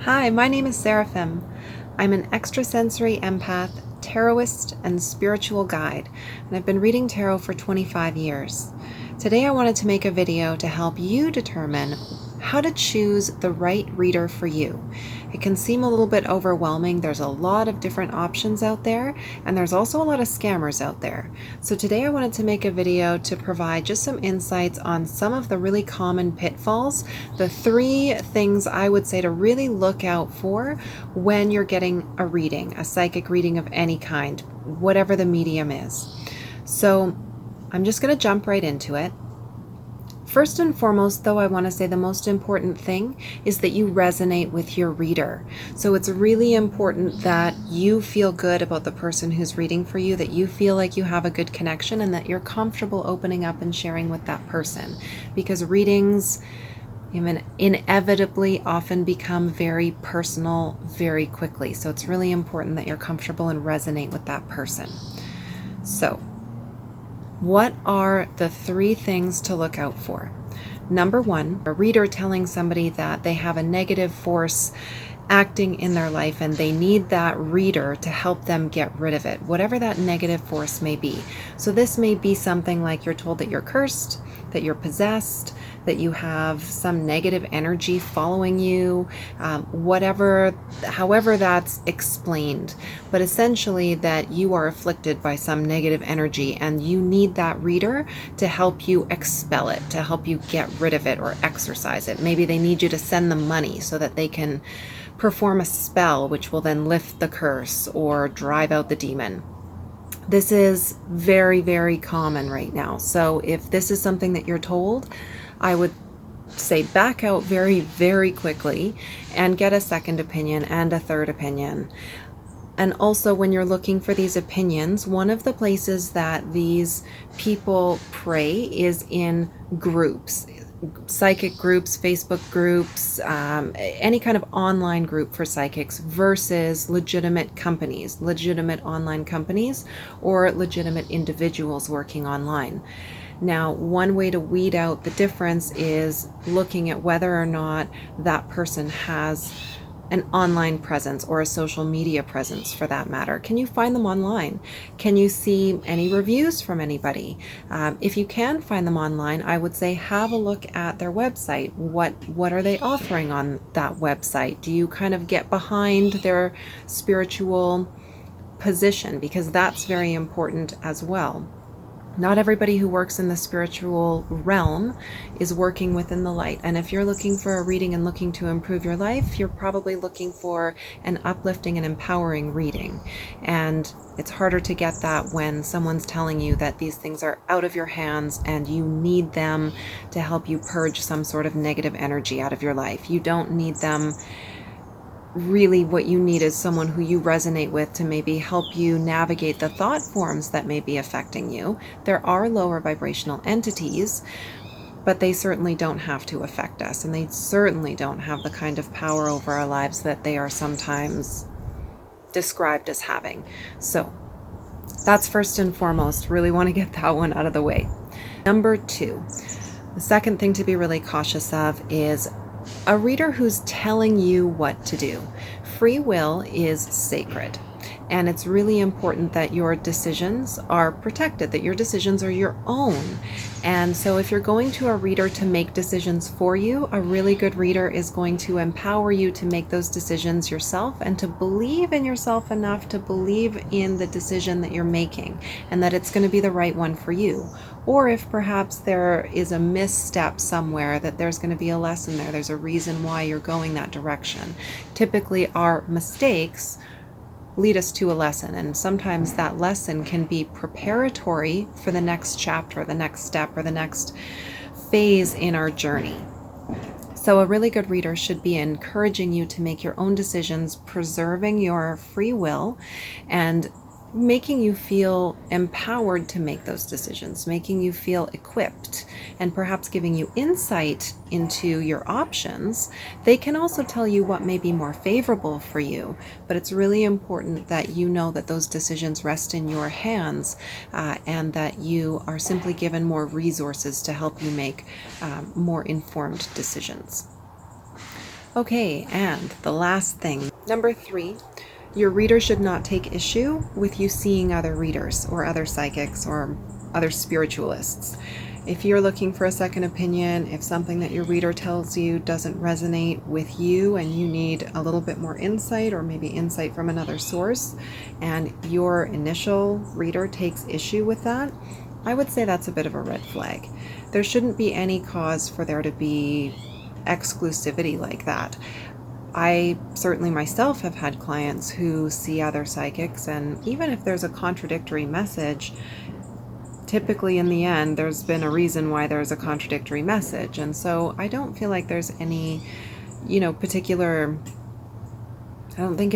Hi, my name is Seraphim. I'm an extrasensory empath, tarotist, and spiritual guide, and I've been reading tarot for 25 years. Today I wanted to make a video to help you determine how to choose the right reader for you. It can seem a little bit overwhelming. There's a lot of different options out there, and there's also a lot of scammers out there. So today I wanted to make a video to provide just some insights on some of the really common pitfalls, the 3 things I would say to really look out for when you're getting a reading, a psychic reading of any kind, whatever the medium is. So I'm just going to jump right into it. First and foremost, though, I want to say the most important thing is that you resonate with your reader. So it's really important that you feel good about the person who's reading for you, that you feel like you have a good connection, and that you're comfortable opening up and sharing with that person. Because readings inevitably often become very personal very quickly. So it's really important that you're comfortable and resonate with that person. So what are the 3 things to look out for? Number 1, a reader telling somebody that they have a negative force acting in their life and they need that reader to help them get rid of it, whatever that negative force may be. So this may be something like you're told that you're cursed, that you're possessed, that you have some negative energy following you, however that's explained, but essentially that you are afflicted by some negative energy and you need that reader to help you expel it, to help you get rid of it or exorcise it. Maybe they need you to send them money so that they can perform a spell which will then lift the curse or drive out the demon. This is very, very common right now. So if this is something that you're told, I would say back out very, very quickly and get a second opinion and a third opinion. And also, when you're looking for these opinions, one of the places that these people prey is in groups. Psychic groups, Facebook groups, any kind of online group for psychics versus legitimate companies, legitimate online companies, or legitimate individuals working online. Now, one way to weed out the difference is looking at whether or not that person has an online presence or a social media presence, for that matter. Can you find them online? Can you see any reviews from anybody? If you can find them online, I would say have a look at their website. What are they offering on that website? Do you kind of get behind their spiritual position? Because that's very important as well. Not everybody who works in the spiritual realm is working within the light. And if you're looking for a reading and looking to improve your life, you're probably looking for an uplifting and empowering reading. And it's harder to get that when someone's telling you that these things are out of your hands and you need them to help you purge some sort of negative energy out of your life. You don't need them. Really, what you need is someone who you resonate with to maybe help you navigate the thought forms that may be affecting you. There are lower vibrational entities, but they certainly don't have to affect us, and they certainly don't have the kind of power over our lives that they are sometimes described as having. So that's first and foremost. Really want to get that one out of the way. Number 2, the second thing to be really cautious of is a reader who's telling you what to do. Free will is sacred, and it's really important that your decisions are protected, that your decisions are your own. And so if you're going to a reader to make decisions for you, a really good reader is going to empower you to make those decisions yourself and to believe in yourself enough to believe in the decision that you're making and that it's going to be the right one for you. Or if perhaps there is a misstep somewhere, that there's going to be a lesson there. There's a reason why you're going that direction. Typically, our mistakes lead us to a lesson, and sometimes that lesson can be preparatory for the next chapter, the next step, or the next phase in our journey. So a really good reader should be encouraging you to make your own decisions, preserving your free will, and making you feel empowered to make those decisions, making you feel equipped, and perhaps giving you insight into your options. They can also tell you what may be more favorable for you, but it's really important that you know that those decisions rest in your hands, and that you are simply given more resources to help you make more informed decisions. Okay, and the last thing, number 3, your reader should not take issue with you seeing other readers or other psychics or other spiritualists. If you're looking for a second opinion, if something that your reader tells you doesn't resonate with you and you need a little bit more insight or maybe insight from another source, and your initial reader takes issue with that, I would say that's a bit of a red flag. There shouldn't be any cause for there to be exclusivity like that. I certainly myself have had clients who see other psychics, and even if there's a contradictory message, typically in the end there's been a reason why there's a contradictory message. And so I don't feel like there's any, particular, I don't think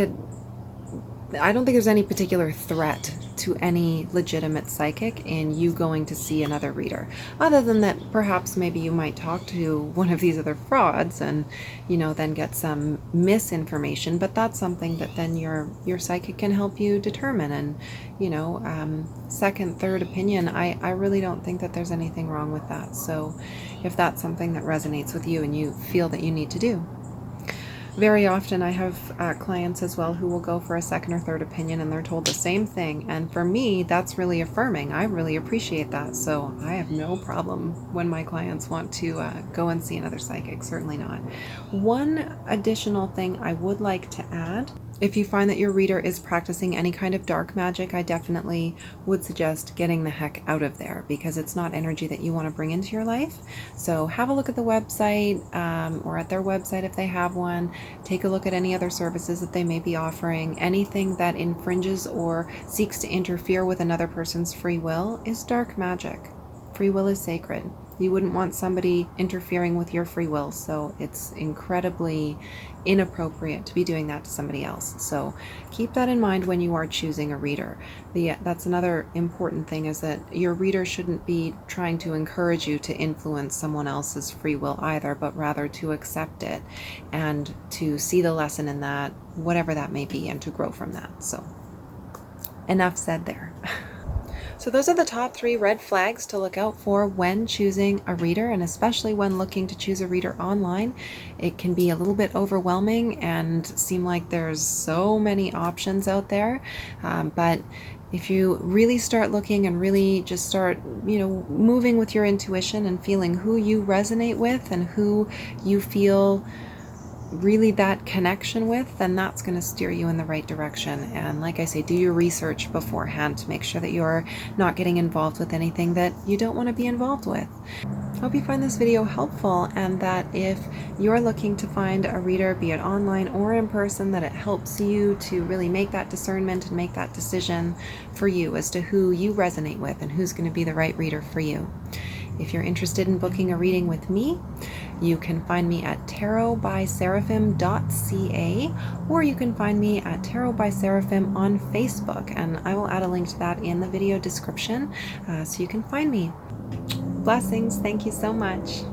there's any particular threat to any legitimate psychic in you going to see another reader, other than that perhaps maybe you might talk to one of these other frauds and then get some misinformation, but that's something that then your psychic can help you determine. And second, third opinion, I really don't think that there's anything wrong with that. So if that's something that resonates with you and you feel that you need to do. Very often I have clients as well who will go for a second or third opinion and they're told the same thing. And for me, that's really affirming. I really appreciate that. So I have no problem when my clients want to go and see another psychic, certainly not. One additional thing I would like to add, if you find that your reader is practicing any kind of dark magic, I definitely would suggest getting the heck out of there, because it's not energy that you want to bring into your life. So have a look at the website or at their website if they have one. Take a look at any other services that they may be offering. Anything that infringes or seeks to interfere with another person's free will is dark magic. Free will is sacred. You wouldn't want somebody interfering with your free will, so it's incredibly inappropriate to be doing that to somebody else. So keep that in mind when you are choosing a reader. That's another important thing, is that your reader shouldn't be trying to encourage you to influence someone else's free will either, but rather to accept it and to see the lesson in that, whatever that may be, and to grow from that. So enough said there. So those are the top 3 red flags to look out for when choosing a reader, and especially when looking to choose a reader online. It can be a little bit overwhelming and seem like there's so many options out there, but if you really start looking and really just start, moving with your intuition and feeling who you resonate with and who you feel really that connection with, then that's going to steer you in the right direction. And like I say, do your research beforehand to make sure that you're not getting involved with anything that you don't want to be involved with. I hope you find this video helpful, and that if you're looking to find a reader, be it online or in person, that it helps you to really make that discernment and make that decision for you as to who you resonate with and who's going to be the right reader for you. If you're interested in booking a reading with me, you can find me at tarotbyseraphim.ca, or you can find me at Tarot by Seraphim on Facebook, and I will add a link to that in the video description so you can find me. Blessings. Thank you so much.